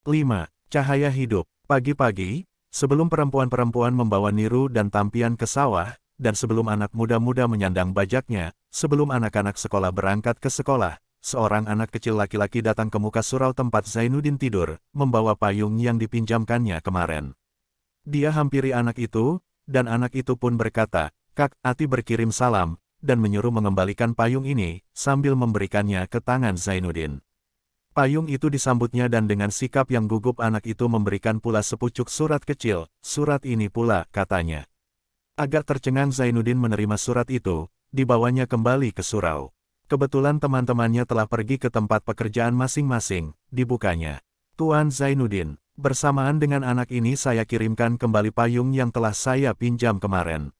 5. Cahaya hidup. Pagi-pagi, sebelum perempuan-perempuan membawa niru dan tampian ke sawah, dan sebelum anak muda-muda menyandang bajaknya, sebelum anak-anak sekolah berangkat ke sekolah, seorang anak kecil laki-laki datang ke muka surau tempat Zainuddin tidur, membawa payung yang dipinjamkannya kemarin. Dia hampiri anak itu, dan anak itu pun berkata, "Kak, Ati berkirim salam," dan menyuruh mengembalikan payung ini, sambil memberikannya ke tangan Zainuddin. Payung itu disambutnya dan dengan sikap yang gugup anak itu memberikan pula sepucuk surat kecil. "Surat ini pula," katanya. Agak tercengang Zainuddin menerima surat itu, dibawanya kembali ke surau. Kebetulan teman-temannya telah pergi ke tempat pekerjaan masing-masing, dibukanya. "Tuan Zainuddin, bersamaan dengan anak ini saya kirimkan kembali payung yang telah saya pinjam kemarin.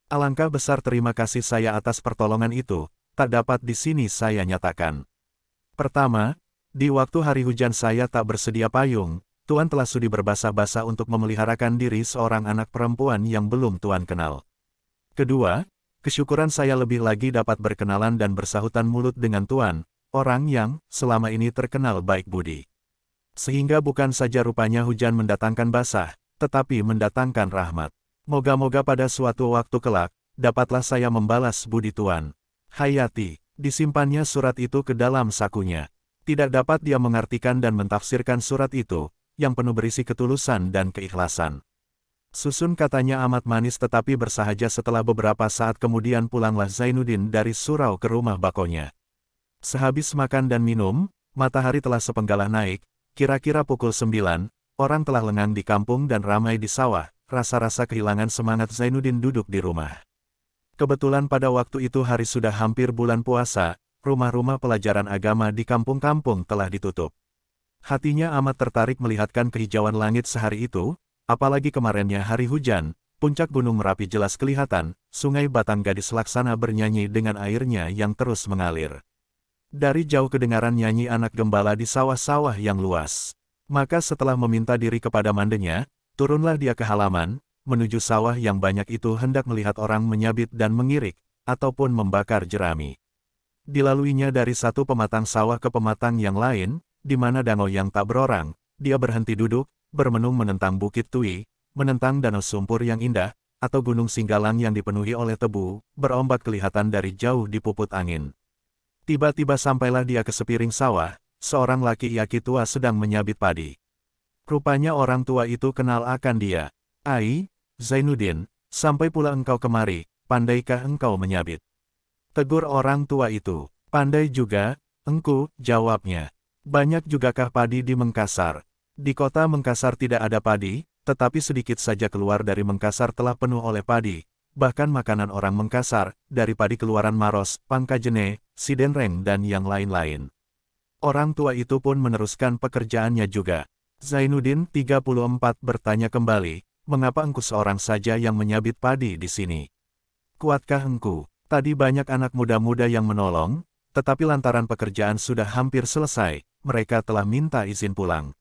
Alangkah besar terima kasih saya atas pertolongan itu, tak dapat di sini saya nyatakan. Pertama, di waktu hari hujan saya tak bersedia payung, Tuan telah sudi berbasa-basa untuk memeliharakan diri seorang anak perempuan yang belum Tuan kenal. Kedua, kesyukuran saya lebih lagi dapat berkenalan dan bersahutan mulut dengan Tuan, orang yang selama ini terkenal baik budi. Sehingga bukan saja rupanya hujan mendatangkan basah, tetapi mendatangkan rahmat. Moga-moga pada suatu waktu kelak, dapatlah saya membalas budi Tuan." Hayati, disimpannya surat itu ke dalam sakunya. Tidak dapat dia mengartikan dan mentafsirkan surat itu, yang penuh berisi ketulusan dan keikhlasan. "Susun," katanya amat manis tetapi bersahaja. Setelah beberapa saat kemudian pulanglah Zainuddin dari surau ke rumah bakonya. Sehabis makan dan minum, matahari telah sepenggalah naik, kira-kira pukul 9, orang telah lengang di kampung dan ramai di sawah, rasa-rasa kehilangan semangat Zainuddin duduk di rumah. Kebetulan pada waktu itu hari sudah hampir bulan puasa, rumah-rumah pelajaran agama di kampung-kampung telah ditutup. Hatinya amat tertarik melihatkan kehijauan langit sehari itu, apalagi kemarinnya hari hujan, puncak Gunung Merapi jelas kelihatan, sungai Batang Gadis Laksana bernyanyi dengan airnya yang terus mengalir. Dari jauh kedengaran nyanyi anak gembala di sawah-sawah yang luas. Maka setelah meminta diri kepada mandenya, turunlah dia ke halaman, menuju sawah yang banyak itu hendak melihat orang menyabit dan mengirik, ataupun membakar jerami. Dilaluinya dari satu pematang sawah ke pematang yang lain, di mana danau yang tak berorang, dia berhenti duduk, bermenung menentang Bukit Tui, menentang danau Sumpur yang indah, atau Gunung Singgalang yang dipenuhi oleh tebu, berombak kelihatan dari jauh di puput angin. Tiba-tiba sampailah dia ke sepiring sawah, seorang laki-laki tua sedang menyabit padi. Rupanya orang tua itu kenal akan dia. "Ai, Zainuddin, sampai pula engkau kemari, pandaikah engkau menyabit?" tegur orang tua itu. "Pandai juga, engku," jawabnya. "Banyak jugakah padi di Mengkasar?" "Di kota Mengkasar tidak ada padi, tetapi sedikit saja keluar dari Mengkasar telah penuh oleh padi. Bahkan makanan orang Mengkasar, dari padi keluaran Maros, Pangkajene, Sidenreng dan yang lain-lain." Orang tua itu pun meneruskan pekerjaannya juga. Zainuddin 34 bertanya kembali, "Mengapa engkau seorang saja yang menyabit padi di sini? Kuatkah engkau? Tadi banyak anak muda-muda yang menolong, tetapi lantaran pekerjaan sudah hampir selesai, mereka telah minta izin pulang.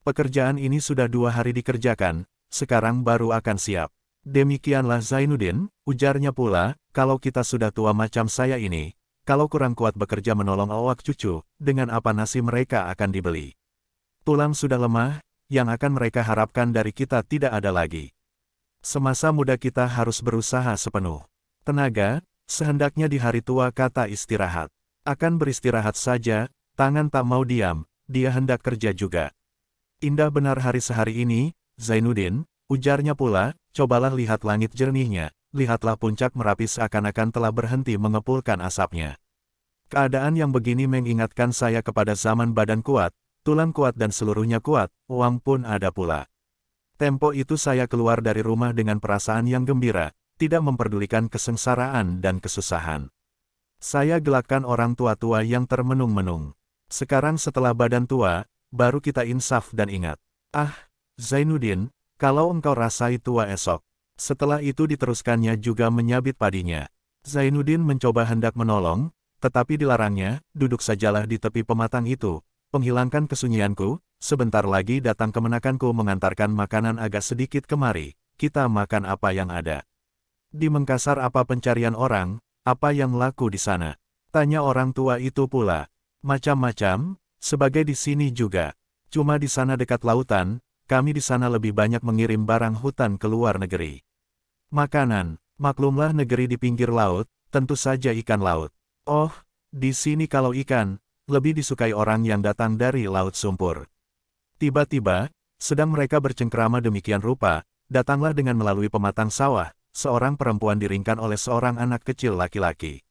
Pekerjaan ini sudah 2 hari dikerjakan, sekarang baru akan siap." "Demikianlah Zainuddin," ujarnya pula, "kalau kita sudah tua macam saya ini, kalau kurang kuat bekerja menolong awak cucu, dengan apa nasi mereka akan dibeli? Tulang sudah lemah, yang akan mereka harapkan dari kita tidak ada lagi. Semasa muda kita harus berusaha sepenuh tenaga, sehendaknya di hari tua kata istirahat. Akan beristirahat saja, tangan tak mau diam, dia hendak kerja juga." "Indah benar hari sehari ini, Zainuddin," ujarnya pula, "cobalah lihat langit jernihnya, lihatlah puncak Merapi seakan-akan telah berhenti mengepulkan asapnya. Keadaan yang begini mengingatkan saya kepada zaman badan kuat, tulang kuat dan seluruhnya kuat, uang pun ada pula. Tempo itu saya keluar dari rumah dengan perasaan yang gembira, tidak memperdulikan kesengsaraan dan kesusahan. Saya gelakkan orang tua-tua yang termenung-menung. Sekarang setelah badan tua, baru kita insaf dan ingat. Ah, Zainuddin, kalau engkau rasai tua esok." Setelah itu diteruskannya juga menyabit padinya. Zainuddin mencoba hendak menolong, tetapi dilarangnya, "Duduk sajalah di tepi pematang itu, penghilangkan kesunyianku, sebentar lagi datang kemenakanku mengantarkan makanan agak sedikit kemari, kita makan apa yang ada. Di Mengkasar apa pencarian orang, apa yang laku di sana?" Tanya orang tua itu pula. "Macam-macam, sebagai di sini juga. Cuma di sana dekat lautan, kami di sana lebih banyak mengirim barang hutan ke luar negeri. Makanan, maklumlah negeri di pinggir laut, tentu saja ikan laut. Oh, di sini kalau ikan, lebih disukai orang yang datang dari laut sumpur. Tiba-tiba, sedang mereka bercengkrama demikian rupa, datanglah dengan melalui pematang sawah, seorang perempuan diringkan oleh seorang anak kecil laki-laki.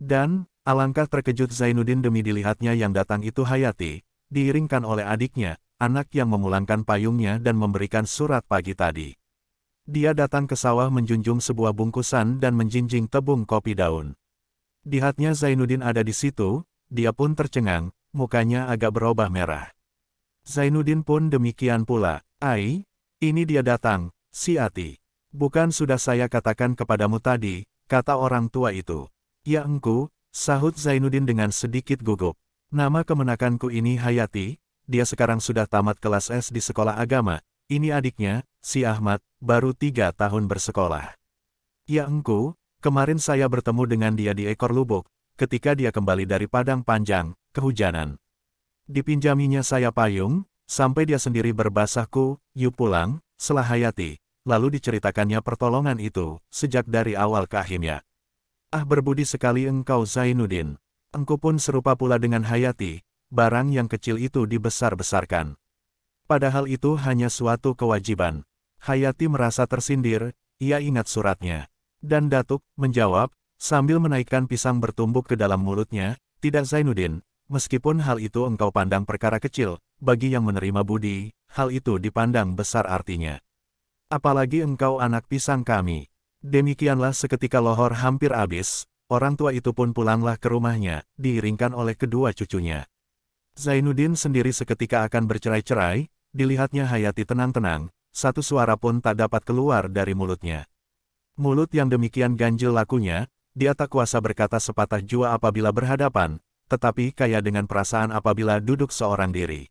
Dan, alangkah terkejut Zainuddin demi dilihatnya yang datang itu Hayati, diiringkan oleh adiknya, anak yang memulangkan payungnya dan memberikan surat pagi tadi. Dia datang ke sawah menjunjung sebuah bungkusan dan menjinjing tebung kopi daun. Lihatnya Zainuddin ada di situ, dia pun tercengang, mukanya agak berubah merah. Zainuddin pun demikian pula. Ai, ini dia datang, si Ati. Bukan sudah saya katakan kepadamu tadi, kata orang tua itu. Ya engku, sahut Zainuddin dengan sedikit gugup. Nama kemenakanku ini Hayati, dia sekarang sudah tamat kelas S di sekolah agama. Ini adiknya, si Ahmad, baru 3 tahun bersekolah. Ya engku, kemarin saya bertemu dengan dia di ekor lubuk, ketika dia kembali dari padang panjang, kehujanan. Dipinjaminya saya payung, sampai dia sendiri berbasahku, yuk pulang, selah Hayati, lalu diceritakannya pertolongan itu, sejak dari awal ke akhirnya. Ah berbudi sekali engkau Zainuddin. Engkau pun serupa pula dengan Hayati, barang yang kecil itu dibesar-besarkan. Padahal itu hanya suatu kewajiban. Hayati merasa tersindir, ia ingat suratnya. Dan Datuk menjawab, sambil menaikkan pisang bertumbuk ke dalam mulutnya, tidak Zainuddin. Meskipun hal itu engkau pandang perkara kecil, bagi yang menerima budi, hal itu dipandang besar artinya. Apalagi engkau anak pisang kami. Demikianlah seketika lohor hampir habis, orang tua itu pun pulanglah ke rumahnya, diiringkan oleh kedua cucunya. Zainuddin sendiri seketika akan bercerai-cerai, dilihatnya Hayati tenang-tenang, satu suara pun tak dapat keluar dari mulutnya. Mulut yang demikian ganjil lakunya, dia tak kuasa berkata sepatah jua apabila berhadapan, tetapi kaya dengan perasaan apabila duduk seorang diri.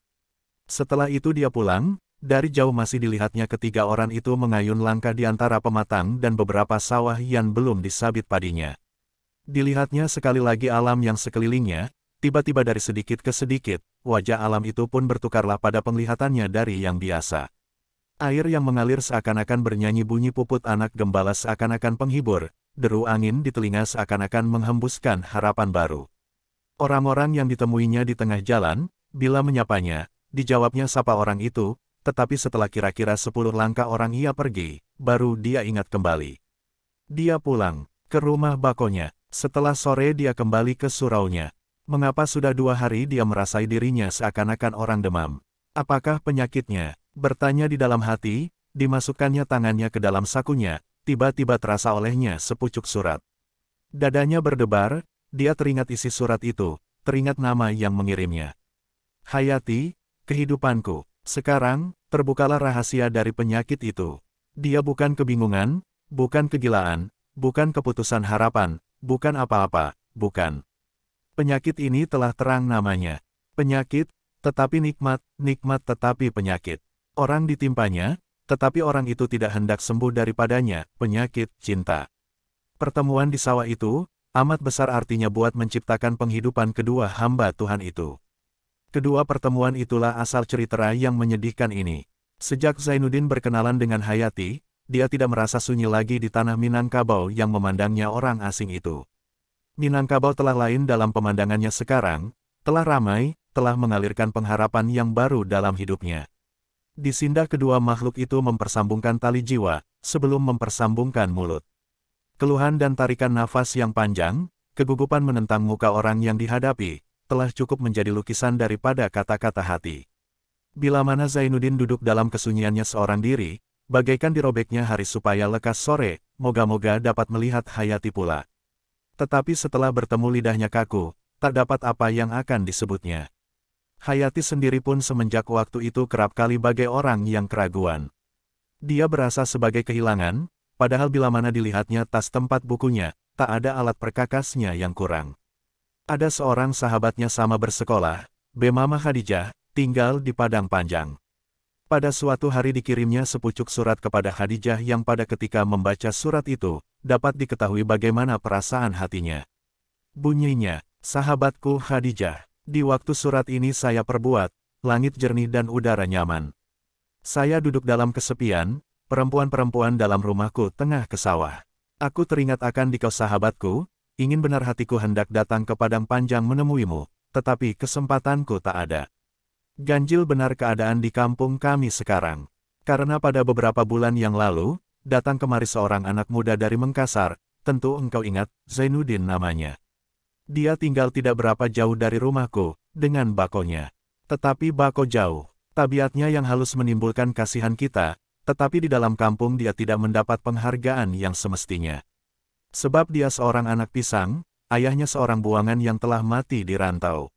Setelah itu dia pulang, dari jauh masih dilihatnya ketiga orang itu mengayun langkah di antara pematang dan beberapa sawah yang belum disabit padinya. Dilihatnya sekali lagi alam yang sekelilingnya, tiba-tiba dari sedikit ke sedikit, wajah alam itu pun bertukarlah pada penglihatannya dari yang biasa. Air yang mengalir seakan-akan bernyanyi bunyi puput anak gembala seakan-akan penghibur, deru angin di telinga seakan-akan menghembuskan harapan baru. Orang-orang yang ditemuinya di tengah jalan, bila menyapanya, dijawabnya sapa orang itu, tetapi setelah kira-kira 10 langkah orang ia pergi, baru dia ingat kembali. Dia pulang ke rumah bakonya, setelah sore dia kembali ke suraunya. Mengapa sudah 2 hari dia merasai dirinya seakan-akan orang demam? Apakah penyakitnya? Bertanya di dalam hati, dimasukkannya tangannya ke dalam sakunya, tiba-tiba terasa olehnya sepucuk surat. Dadanya berdebar, dia teringat isi surat itu, teringat nama yang mengirimnya. Hayati, kehidupanku. Sekarang, terbukalah rahasia dari penyakit itu. Dia bukan kebingungan, bukan kegilaan, bukan keputusan harapan, bukan apa-apa, bukan. Penyakit ini telah terang namanya. Penyakit, tetapi nikmat, nikmat tetapi penyakit. Orang ditimpanya, tetapi orang itu tidak hendak sembuh daripadanya, penyakit cinta. Pertemuan di sawah itu, amat besar artinya buat menciptakan penghidupan kedua hamba Tuhan itu. Kedua pertemuan itulah asal cerita yang menyedihkan ini. Sejak Zainuddin berkenalan dengan Hayati, dia tidak merasa sunyi lagi di tanah Minangkabau yang memandangnya orang asing itu. Minangkabau telah lain dalam pemandangannya sekarang, telah ramai, telah mengalirkan pengharapan yang baru dalam hidupnya. Di sindah kedua makhluk itu mempersambungkan tali jiwa, sebelum mempersambungkan mulut. Keluhan dan tarikan nafas yang panjang, kegugupan menentang muka orang yang dihadapi, telah cukup menjadi lukisan daripada kata-kata hati. Bila mana Zainuddin duduk dalam kesunyiannya seorang diri, bagaikan dirobeknya hari supaya lekas sore, moga-moga dapat melihat Hayati pula. Tetapi setelah bertemu lidahnya kaku, tak dapat apa yang akan disebutnya. Hayati sendiri pun semenjak waktu itu kerap kali bagai orang yang keraguan. Dia berasa sebagai kehilangan, padahal bila mana dilihatnya tas tempat bukunya, tak ada alat perkakasnya yang kurang. Ada seorang sahabatnya sama bersekolah, Bemama Khadijah, tinggal di Padang Panjang. Pada suatu hari dikirimnya sepucuk surat kepada Khadijah yang pada ketika membaca surat itu, dapat diketahui bagaimana perasaan hatinya. Bunyinya, sahabatku Khadijah, di waktu surat ini saya perbuat, langit jernih dan udara nyaman. Saya duduk dalam kesepian, perempuan-perempuan dalam rumahku tengah ke sawah. Aku teringat akan dikau sahabatku, ingin benar hatiku hendak datang ke padang panjang menemuimu, tetapi kesempatanku tak ada. Ganjil benar keadaan di kampung kami sekarang. Karena pada beberapa bulan yang lalu, datang kemari seorang anak muda dari Mengkasar, tentu engkau ingat, Zainuddin namanya. Dia tinggal tidak berapa jauh dari rumahku, dengan bakonya. Tetapi bako jauh. Tabiatnya yang halus menimbulkan kasihan kita, tetapi di dalam kampung dia tidak mendapat penghargaan yang semestinya. Sebab dia seorang anak pisang, ayahnya seorang buangan yang telah mati di rantau.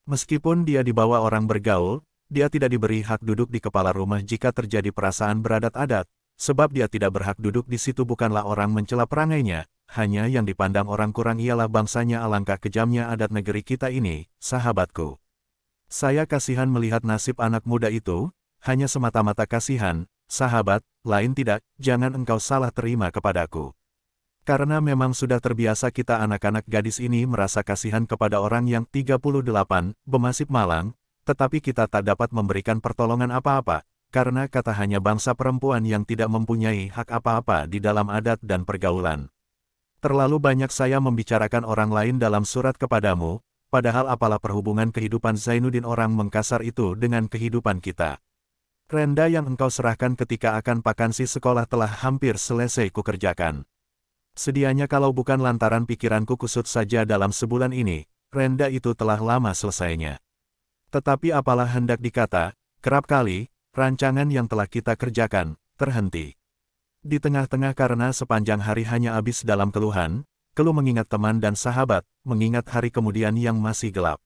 Meskipun dia dibawa orang bergaul, dia tidak diberi hak duduk di kepala rumah jika terjadi perasaan beradat-adat, sebab dia tidak berhak duduk di situ bukanlah orang mencela perangainya, hanya yang dipandang orang kurang ialah bangsanya alangkah kejamnya adat negeri kita ini, sahabatku. Saya kasihan melihat nasib anak muda itu, hanya semata-mata kasihan, sahabat, lain tidak, jangan engkau salah terima kepadaku. Karena memang sudah terbiasa kita anak-anak gadis ini merasa kasihan kepada orang yang 38, bemasib malang, tetapi kita tak dapat memberikan pertolongan apa-apa, karena kata hanya bangsa perempuan yang tidak mempunyai hak apa-apa di dalam adat dan pergaulan. Terlalu banyak saya membicarakan orang lain dalam surat kepadamu, padahal apalah perhubungan kehidupan Zainuddin orang Mengkasar itu dengan kehidupan kita. Renda yang engkau serahkan ketika akan vakansi sekolah telah hampir selesai kukerjakan. Sedianya kalau bukan lantaran pikiranku kusut saja dalam sebulan ini, renda itu telah lama selesainya. Tetapi apalah hendak dikata, kerap kali, rancangan yang telah kita kerjakan, terhenti. Di tengah-tengah karena sepanjang hari hanya habis dalam keluhan, keluh mengingat teman dan sahabat, mengingat hari kemudian yang masih gelap.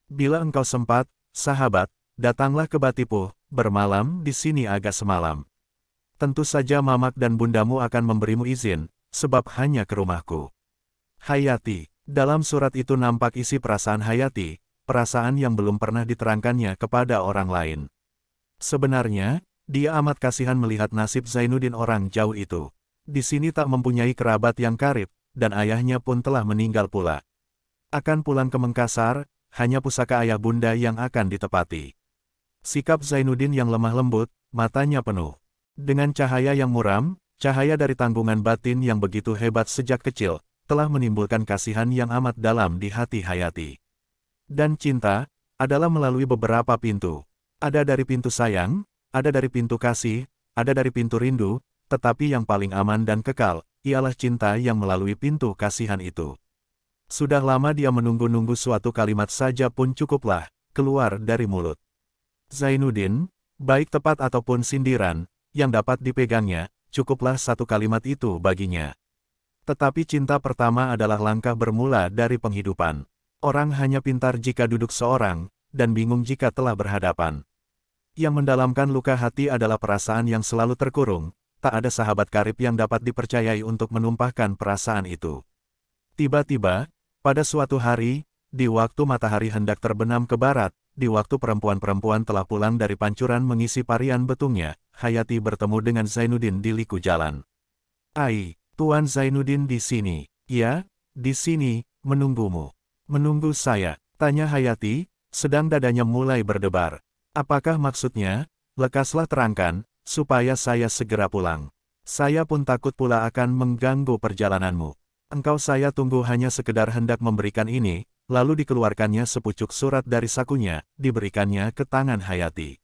Bila engkau sempat, sahabat, datanglah ke Batipuh, bermalam di sini agak semalam. Tentu saja Mamak dan bundamu akan memberimu izin, sebab hanya ke rumahku. Hayati, dalam surat itu nampak isi perasaan Hayati, perasaan yang belum pernah diterangkannya kepada orang lain. Sebenarnya, dia amat kasihan melihat nasib Zainuddin orang jauh itu. Di sini tak mempunyai kerabat yang karib, dan ayahnya pun telah meninggal pula. Akan pulang ke Mengkasar, hanya pusaka ayah bunda yang akan ditepati. Sikap Zainuddin yang lemah lembut, matanya penuh dengan cahaya yang muram, cahaya dari tanggungan batin yang begitu hebat sejak kecil, telah menimbulkan kasihan yang amat dalam di hati Hayati. Dan cinta, adalah melalui beberapa pintu. Ada dari pintu sayang, ada dari pintu kasih, ada dari pintu rindu, tetapi yang paling aman dan kekal, ialah cinta yang melalui pintu kasihan itu. Sudah lama dia menunggu-nunggu suatu kalimat saja pun cukuplah, keluar dari mulut Zainuddin, baik tepat ataupun sindiran, yang dapat dipegangnya, cukuplah satu kalimat itu baginya. Tetapi cinta pertama adalah langkah bermula dari penghidupan. Orang hanya pintar jika duduk seorang, dan bingung jika telah berhadapan. Yang mendalamkan luka hati adalah perasaan yang selalu terkurung, tak ada sahabat karib yang dapat dipercayai untuk menumpahkan perasaan itu. Tiba-tiba, pada suatu hari, di waktu matahari hendak terbenam ke barat, di waktu perempuan-perempuan telah pulang dari pancuran mengisi parian betungnya, Hayati bertemu dengan Zainuddin di liku jalan. "Ai, Tuan Zainuddin di sini." "Ya, di sini, menunggumu." "Menunggu saya?" tanya Hayati, sedang dadanya mulai berdebar. "Apakah maksudnya? Lekaslah terangkan, supaya saya segera pulang. Saya pun takut pula akan mengganggu perjalananmu. Engkau saya tunggu hanya sekedar hendak memberikan ini." Lalu dikeluarkannya sepucuk surat dari sakunya, diberikannya ke tangan Hayati.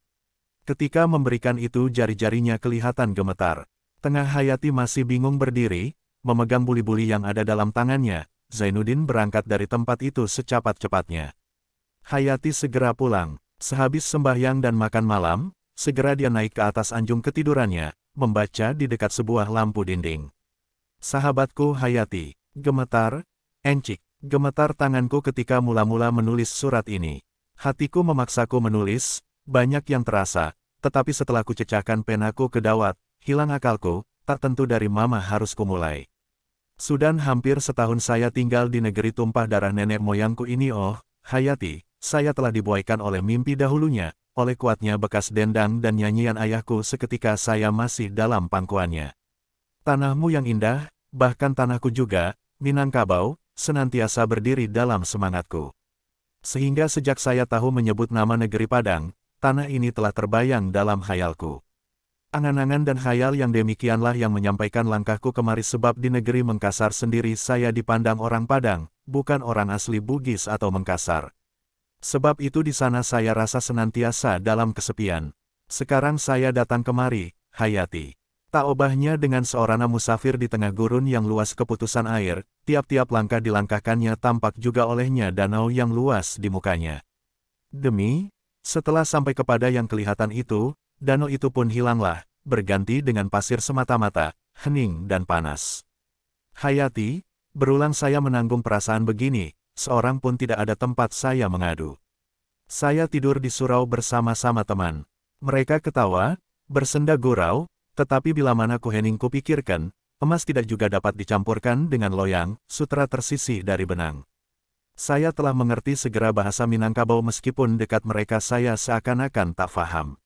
Ketika memberikan itu jari-jarinya kelihatan gemetar. Tengah Hayati masih bingung berdiri, memegang buli-buli yang ada dalam tangannya, Zainuddin berangkat dari tempat itu secepat-cepatnya. Hayati segera pulang. Sehabis sembahyang dan makan malam, segera dia naik ke atas anjung ketidurannya, membaca di dekat sebuah lampu dinding. "Sahabatku Hayati." Gemetar, encik. Gemetar tanganku ketika mula-mula menulis surat ini. Hatiku memaksaku menulis, banyak yang terasa, tetapi setelah kucecahkan penaku ke dawat, hilang akalku, tak tentu dari mana harus kumulai. Sudah hampir setahun saya tinggal di negeri tumpah darah nenek moyangku ini. Oh, Hayati, saya telah dibuaikan oleh mimpi dahulunya, oleh kuatnya bekas dendang dan nyanyian ayahku seketika saya masih dalam pangkuannya. Tanahmu yang indah, bahkan tanahku juga, Minangkabau, senantiasa berdiri dalam semangatku. Sehingga sejak saya tahu menyebut nama negeri Padang, tanah ini telah terbayang dalam khayalku. Angan-angan dan khayal yang demikianlah yang menyampaikan langkahku kemari sebab di negeri Mengkasar sendiri saya dipandang orang Padang, bukan orang asli Bugis atau Mengkasar. Sebab itu di sana saya rasa senantiasa dalam kesepian. Sekarang saya datang kemari, Hayati. Tak obahnya dengan seorang musafir di tengah gurun yang luas keputusan air, tiap-tiap langkah dilangkahkannya tampak juga olehnya danau yang luas di mukanya. Setelah sampai kepada yang kelihatan itu, danau itu pun hilanglah, berganti dengan pasir semata-mata, hening dan panas. Hayati, berulang saya menanggung perasaan begini, seorang pun tidak ada tempat saya mengadu. Saya tidur di surau bersama-sama teman. Mereka ketawa, bersenda gurau, tetapi bila mana kuhening kupikirkan, emas tidak juga dapat dicampurkan dengan loyang, sutra tersisih dari benang. Saya telah mengerti segera bahasa Minangkabau meskipun dekat mereka saya seakan-akan tak faham.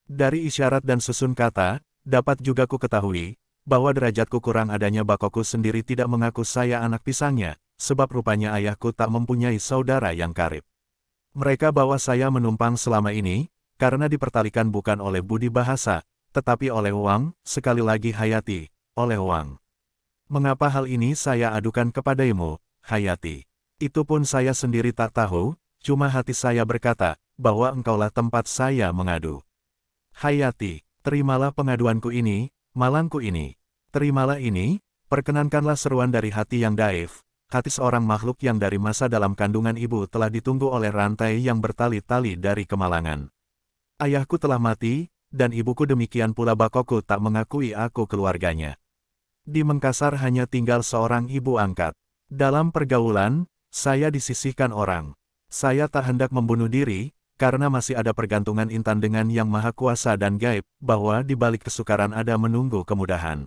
Dari isyarat dan susun kata, dapat juga ku ketahui, bahwa derajatku kurang adanya bakoku sendiri tidak mengaku saya anak pisangnya, sebab rupanya ayahku tak mempunyai saudara yang karib. Mereka bawa saya menumpang selama ini, karena dipertalikan bukan oleh budi bahasa, tetapi oleh uang, sekali lagi Hayati, oleh uang. Mengapa hal ini saya adukan kepadamu, Hayati? Itu pun saya sendiri tak tahu, cuma hati saya berkata, bahwa engkaulah tempat saya mengadu. Hayati, terimalah pengaduanku ini, malangku ini. Terimalah ini, perkenankanlah seruan dari hati yang daif, hati seorang makhluk yang dari masa dalam kandungan ibu telah ditunggu oleh rantai yang bertali-tali dari kemalangan. Ayahku telah mati, dan ibuku demikian pula bakoku tak mengakui aku keluarganya. Di Mengkasar hanya tinggal seorang ibu angkat. Dalam pergaulan, saya disisihkan orang. Saya tak hendak membunuh diri, karena masih ada pergantungan intan dengan Yang Maha Kuasa dan gaib, bahwa di balik kesukaran ada menunggu kemudahan.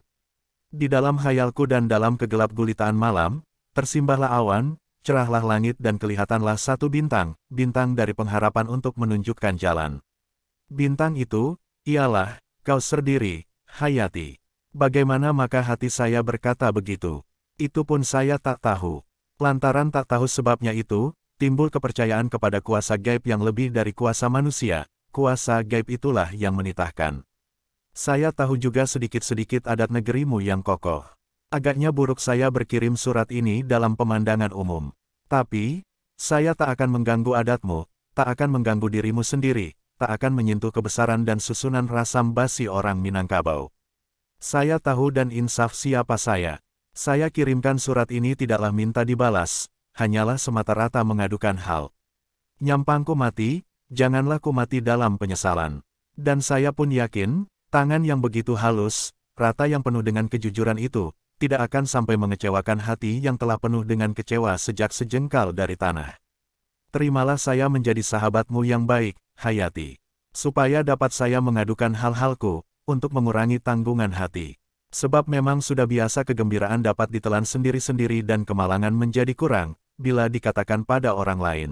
Di dalam khayalku dan dalam kegelap gulitaan malam, tersimbahlah awan, cerahlah langit dan kelihatanlah satu bintang, bintang dari pengharapan untuk menunjukkan jalan. Bintang itu, ialah, kau sendiri, Hayati. Bagaimana maka hati saya berkata begitu? Itu pun saya tak tahu. Lantaran tak tahu sebabnya itu, timbul kepercayaan kepada kuasa gaib yang lebih dari kuasa manusia, kuasa gaib itulah yang menitahkan. Saya tahu juga sedikit-sedikit adat negerimu yang kokoh. Agaknya buruk saya berkirim surat ini dalam pemandangan umum. Tapi, saya tak akan mengganggu adatmu, tak akan mengganggu dirimu sendiri, tak akan menyentuh kebesaran dan susunan rasam basi orang Minangkabau. Saya tahu dan insaf siapa saya. Saya kirimkan surat ini tidaklah minta dibalas, hanyalah semata-mata mengadukan hal. Nyampangku mati, janganlah ku mati dalam penyesalan. Dan saya pun yakin, tangan yang begitu halus, rata yang penuh dengan kejujuran itu, tidak akan sampai mengecewakan hati yang telah penuh dengan kecewa sejak sejengkal dari tanah. Terimalah saya menjadi sahabatmu yang baik, Hayati. Supaya dapat saya mengadukan hal-halku, untuk mengurangi tanggungan hati. Sebab memang sudah biasa kegembiraan dapat ditelan sendiri-sendiri dan kemalangan menjadi kurang, bila dikatakan pada orang lain.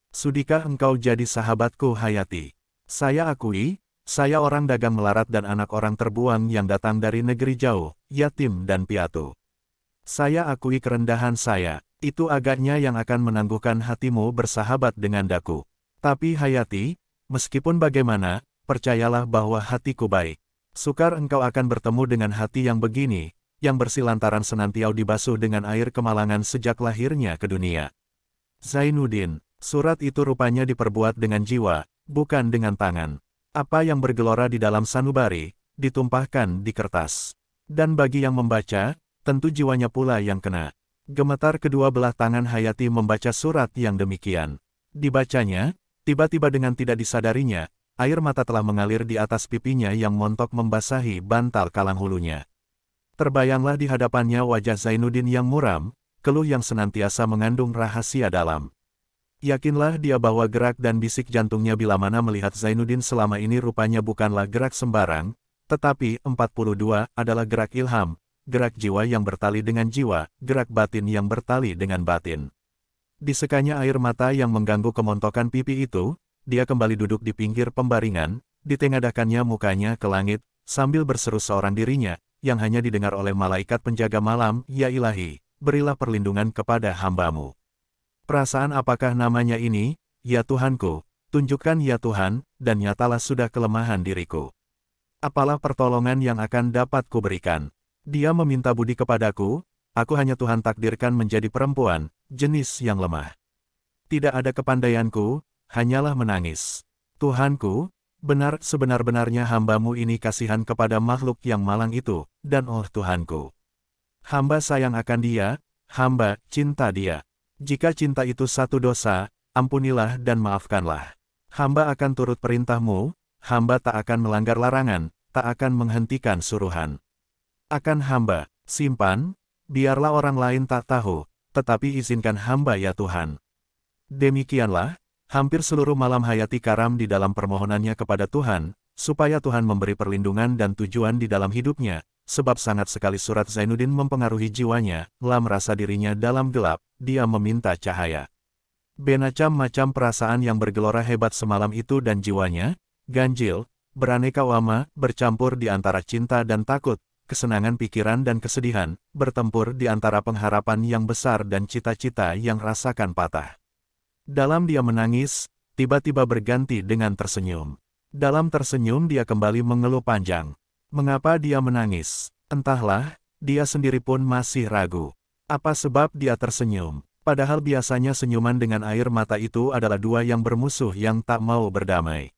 Sudikah engkau jadi sahabatku, Hayati? Saya akui, saya orang dagang melarat dan anak orang terbuang yang datang dari negeri jauh, yatim dan piatu. Saya akui kerendahan saya, itu agaknya yang akan menangguhkan hatimu bersahabat dengan daku. Tapi Hayati, meskipun bagaimana, percayalah bahwa hatiku baik. Sukar engkau akan bertemu dengan hati yang begini, yang bersih lantaran senantiau dibasuh dengan air kemalangan sejak lahirnya ke dunia. Zainuddin, surat itu rupanya diperbuat dengan jiwa, bukan dengan tangan. Apa yang bergelora di dalam sanubari, ditumpahkan di kertas. Dan bagi yang membaca, tentu jiwanya pula yang kena. Gemetar kedua belah tangan Hayati membaca surat yang demikian. Dibacanya, tiba-tiba dengan tidak disadarinya, air mata telah mengalir di atas pipinya yang montok membasahi bantal kalang hulunya. Terbayanglah di hadapannya wajah Zainuddin yang muram, keluh yang senantiasa mengandung rahasia dalam. Yakinlah dia bahwa gerak dan bisik jantungnya bila mana melihat Zainuddin selama ini rupanya bukanlah gerak sembarang, tetapi 42 adalah gerak ilham, gerak jiwa yang bertali dengan jiwa, gerak batin yang bertali dengan batin. Disekanya air mata yang mengganggu kemontokan pipi itu, dia kembali duduk di pinggir pembaringan, ditengadahkannya mukanya ke langit, sambil berseru seorang dirinya, yang hanya didengar oleh malaikat penjaga malam, Ya Ilahi, berilah perlindungan kepada hambamu. Perasaan apakah namanya ini, ya Tuhanku, tunjukkan ya Tuhan, dan nyatalah sudah kelemahan diriku. Apalah pertolongan yang akan dapat kuberikan? Dia meminta budi kepadaku, aku hanya Tuhan takdirkan menjadi perempuan, jenis yang lemah. Tidak ada kepandaianku, hanyalah menangis. Tuhanku, benar sebenar-benarnya hamba-Mu ini kasihan kepada makhluk yang malang itu, dan oh Tuhanku. Hamba sayang akan dia, hamba cinta dia. Jika cinta itu satu dosa, ampunilah dan maafkanlah. Hamba akan turut perintah-Mu, hamba tak akan melanggar larangan, tak akan menghentikan suruhan. Akan hamba, simpan, biarlah orang lain tak tahu, tetapi izinkan hamba ya Tuhan. Demikianlah, hampir seluruh malam Hayati karam di dalam permohonannya kepada Tuhan, supaya Tuhan memberi perlindungan dan tujuan di dalam hidupnya, sebab sangat sekali surat Zainuddin mempengaruhi jiwanya, merasa dirinya dalam gelap, dia meminta cahaya. Bermacam-macam perasaan yang bergelora hebat semalam itu dan jiwanya, ganjil, beraneka warna, bercampur di antara cinta dan takut, kesenangan pikiran dan kesedihan, bertempur di antara pengharapan yang besar dan cita-cita yang rasakan patah. Dalam dia menangis, tiba-tiba berganti dengan tersenyum. Dalam tersenyum dia kembali mengeluh panjang. Mengapa dia menangis? Entahlah, dia sendiri pun masih ragu. Apa sebab dia tersenyum? Padahal biasanya senyuman dengan air mata itu adalah dua yang bermusuh yang tak mau berdamai.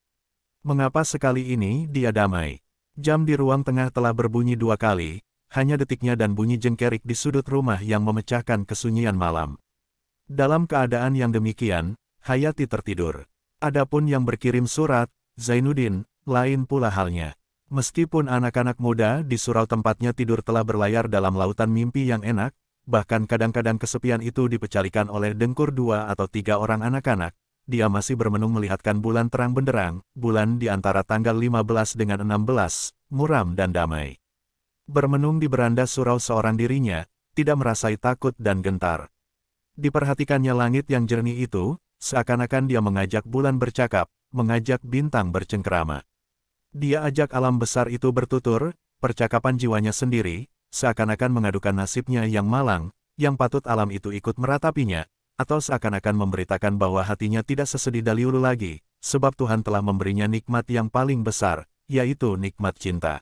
Mengapa sekali ini dia damai? Jam di ruang tengah telah berbunyi 2 kali, hanya detiknya dan bunyi jengkerik di sudut rumah yang memecahkan kesunyian malam. Dalam keadaan yang demikian, Hayati tertidur. Adapun yang berkirim surat, Zainuddin, lain pula halnya. Meskipun anak-anak muda di surau tempatnya tidur telah berlayar dalam lautan mimpi yang enak, bahkan kadang-kadang kesepian itu dipecalikan oleh dengkur 2 atau 3 orang anak-anak, dia masih bermenung melihatkan bulan terang benderang, bulan di antara tanggal 15 dengan 16, muram dan damai. Bermenung di beranda surau seorang dirinya, tidak merasai takut dan gentar. Diperhatikannya langit yang jernih itu, seakan-akan dia mengajak bulan bercakap, mengajak bintang bercengkerama. Dia ajak alam besar itu bertutur, percakapan jiwanya sendiri, seakan-akan mengadukan nasibnya yang malang, yang patut alam itu ikut meratapinya, atau seakan-akan memberitakan bahwa hatinya tidak sesedih dahulu lagi, sebab Tuhan telah memberinya nikmat yang paling besar, yaitu nikmat cinta.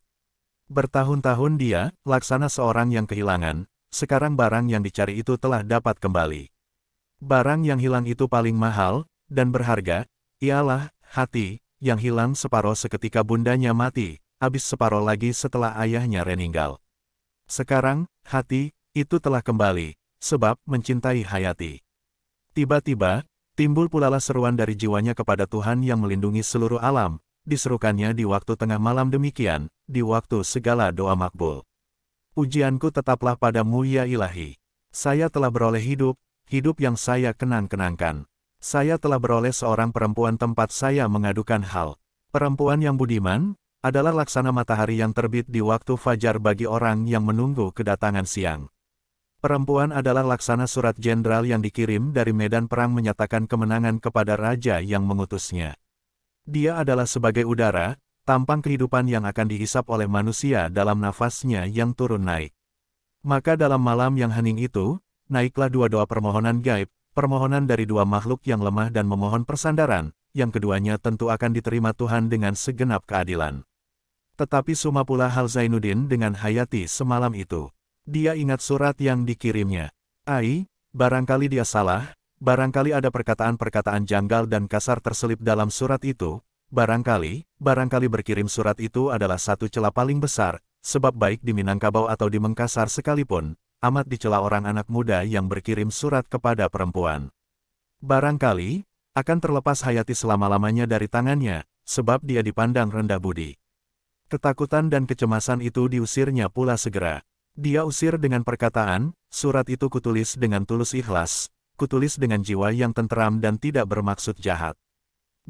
Bertahun-tahun dia, laksana seorang yang kehilangan, sekarang barang yang dicari itu telah dapat kembali. Barang yang hilang itu paling mahal, dan berharga, ialah hati, yang hilang separuh seketika bundanya mati, habis separuh lagi setelah ayahnya meninggal. Sekarang, hati, itu telah kembali, sebab mencintai Hayati. Tiba-tiba, timbul pulalah seruan dari jiwanya kepada Tuhan yang melindungi seluruh alam, diserukannya di waktu tengah malam demikian, di waktu segala doa makbul. Pujianku tetaplah padamu ya Ilahi. Saya telah beroleh hidup, hidup yang saya kenang-kenangkan. Saya telah beroleh seorang perempuan tempat saya mengadukan hal. Perempuan yang budiman, adalah laksana matahari yang terbit di waktu fajar bagi orang yang menunggu kedatangan siang. Perempuan adalah laksana surat jenderal yang dikirim dari medan perang menyatakan kemenangan kepada raja yang mengutusnya. Dia adalah sebagai udara, tampang kehidupan yang akan dihisap oleh manusia dalam nafasnya yang turun naik. Maka dalam malam yang hening itu, naiklah dua doa permohonan gaib, permohonan dari dua makhluk yang lemah dan memohon persandaran, yang keduanya tentu akan diterima Tuhan dengan segenap keadilan. Tetapi suma pula hal Zainuddin dengan Hayati semalam itu. Dia ingat surat yang dikirimnya. Barangkali dia salah, barangkali ada perkataan-perkataan janggal dan kasar terselip dalam surat itu, barangkali berkirim surat itu adalah satu celah paling besar, sebab baik di Minangkabau atau di Mengkasar sekalipun, amat dicela orang anak muda yang berkirim surat kepada perempuan. Barangkali, akan terlepas Hayati selama-lamanya dari tangannya, sebab dia dipandang rendah budi. Ketakutan dan kecemasan itu diusirnya pula segera. Dia usir dengan perkataan, surat itu kutulis dengan tulus ikhlas, kutulis dengan jiwa yang tenteram dan tidak bermaksud jahat.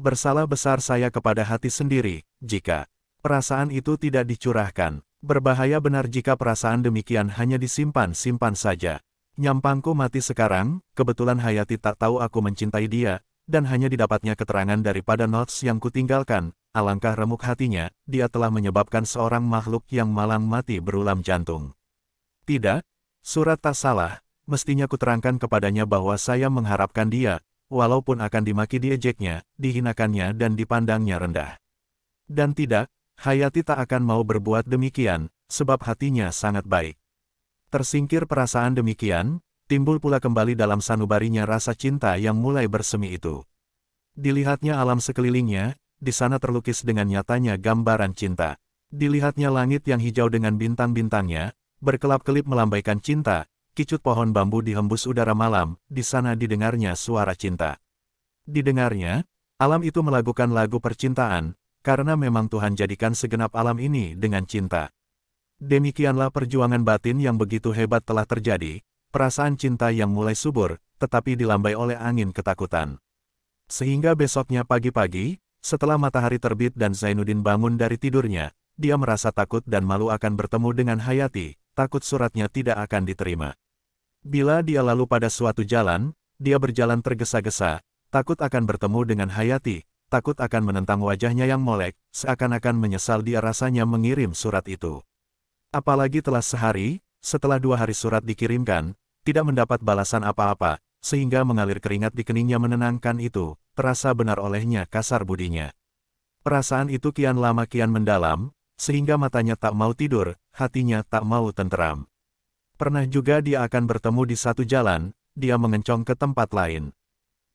Bersalah besar saya kepada hati sendiri, jika perasaan itu tidak dicurahkan. Berbahaya benar jika perasaan demikian hanya disimpan-simpan saja. Nyampangku mati sekarang, kebetulan Hayati tak tahu aku mencintai dia, dan hanya didapatnya keterangan daripada notes yang kutinggalkan. Alangkah remuk hatinya, dia telah menyebabkan seorang makhluk yang malang mati berulam jantung. Tidak, surat tak salah, mestinya kuterangkan kepadanya bahwa saya mengharapkan dia, walaupun akan dimaki diejeknya, dihinakannya dan dipandangnya rendah. Dan tidak, Hayati tak akan mau berbuat demikian, sebab hatinya sangat baik. Tersingkir perasaan demikian, timbul pula kembali dalam sanubarinya rasa cinta yang mulai bersemi itu. Dilihatnya alam sekelilingnya, di sana terlukis dengan nyatanya gambaran cinta. Dilihatnya langit yang hijau dengan bintang-bintangnya, berkelap-kelip melambaikan cinta, kicut pohon bambu dihembus udara malam, di sana didengarnya suara cinta. Didengarnya, alam itu melakukan lagu percintaan, karena memang Tuhan jadikan segenap alam ini dengan cinta. Demikianlah perjuangan batin yang begitu hebat telah terjadi, perasaan cinta yang mulai subur, tetapi dilambai oleh angin ketakutan. Sehingga besoknya pagi-pagi, setelah matahari terbit dan Zainuddin bangun dari tidurnya, dia merasa takut dan malu akan bertemu dengan Hayati, takut suratnya tidak akan diterima. Bila dia lalu pada suatu jalan, dia berjalan tergesa-gesa, takut akan bertemu dengan Hayati, takut akan menentang wajahnya yang molek, seakan-akan menyesal dia rasanya mengirim surat itu. Apalagi telah sehari, setelah 2 hari surat dikirimkan, tidak mendapat balasan apa-apa, sehingga mengalir keringat di keningnya menenangkan itu, terasa benar olehnya kasar budinya. Perasaan itu kian lama kian mendalam, sehingga matanya tak mau tidur, hatinya tak mau tenteram. Pernah juga dia akan bertemu di satu jalan, dia mengencong ke tempat lain.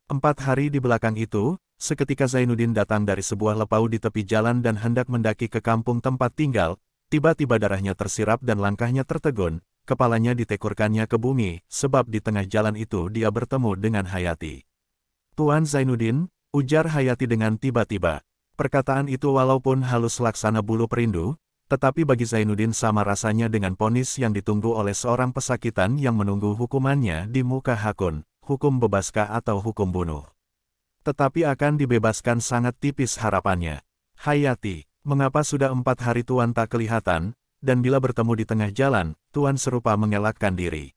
4 hari di belakang itu, seketika Zainuddin datang dari sebuah lepau di tepi jalan dan hendak mendaki ke kampung tempat tinggal, tiba-tiba darahnya tersirap dan langkahnya tertegun, kepalanya ditekurkannya ke bumi, sebab di tengah jalan itu dia bertemu dengan Hayati. "Tuan Zainuddin," ujar Hayati dengan tiba-tiba. Perkataan itu walaupun halus laksana bulu perindu, tetapi bagi Zainuddin sama rasanya dengan vonis yang ditunggu oleh seorang pesakitan yang menunggu hukumannya di muka hakun, hukum bebaskah atau hukum bunuh. Tetapi akan dibebaskan sangat tipis harapannya. "Hayati, mengapa sudah 4 hari Tuan tak kelihatan, dan bila bertemu di tengah jalan, Tuan serupa mengelakkan diri."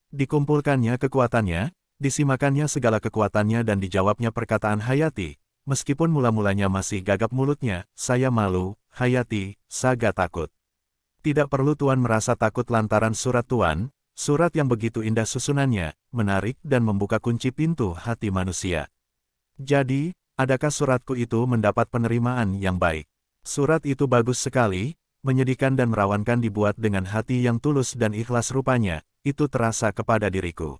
Dikumpulkannya kekuatannya, disimakannya segala kekuatannya dan dijawabnya perkataan Hayati, meskipun mula-mulanya masih gagap mulutnya, "Saya malu, Hayati, saga takut." "Tidak perlu Tuan merasa takut lantaran surat Tuan, surat yang begitu indah susunannya, menarik dan membuka kunci pintu hati manusia. Jadi, adakah suratku itu mendapat penerimaan yang baik?" "Surat itu bagus sekali, menyedihkan dan merawankan dibuat dengan hati yang tulus dan ikhlas rupanya, itu terasa kepada diriku.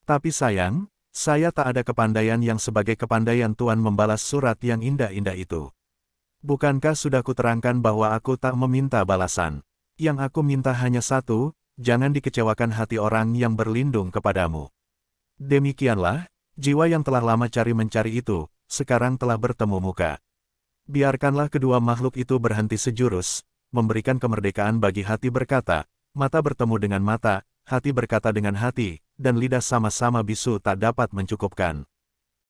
Tapi sayang, saya tak ada kepandaian yang sebagai kepandaian Tuan membalas surat yang indah-indah itu. Bukankah sudah kuterangkan bahwa aku tak meminta balasan? Yang aku minta hanya satu, jangan dikecewakan hati orang yang berlindung kepadamu." Demikianlah, jiwa yang telah lama cari-mencari itu, sekarang telah bertemu muka. Biarkanlah kedua makhluk itu berhenti sejurus, memberikan kemerdekaan bagi hati berkata, mata bertemu dengan mata, hati berkata dengan hati, dan lidah sama-sama bisu tak dapat mencukupkan.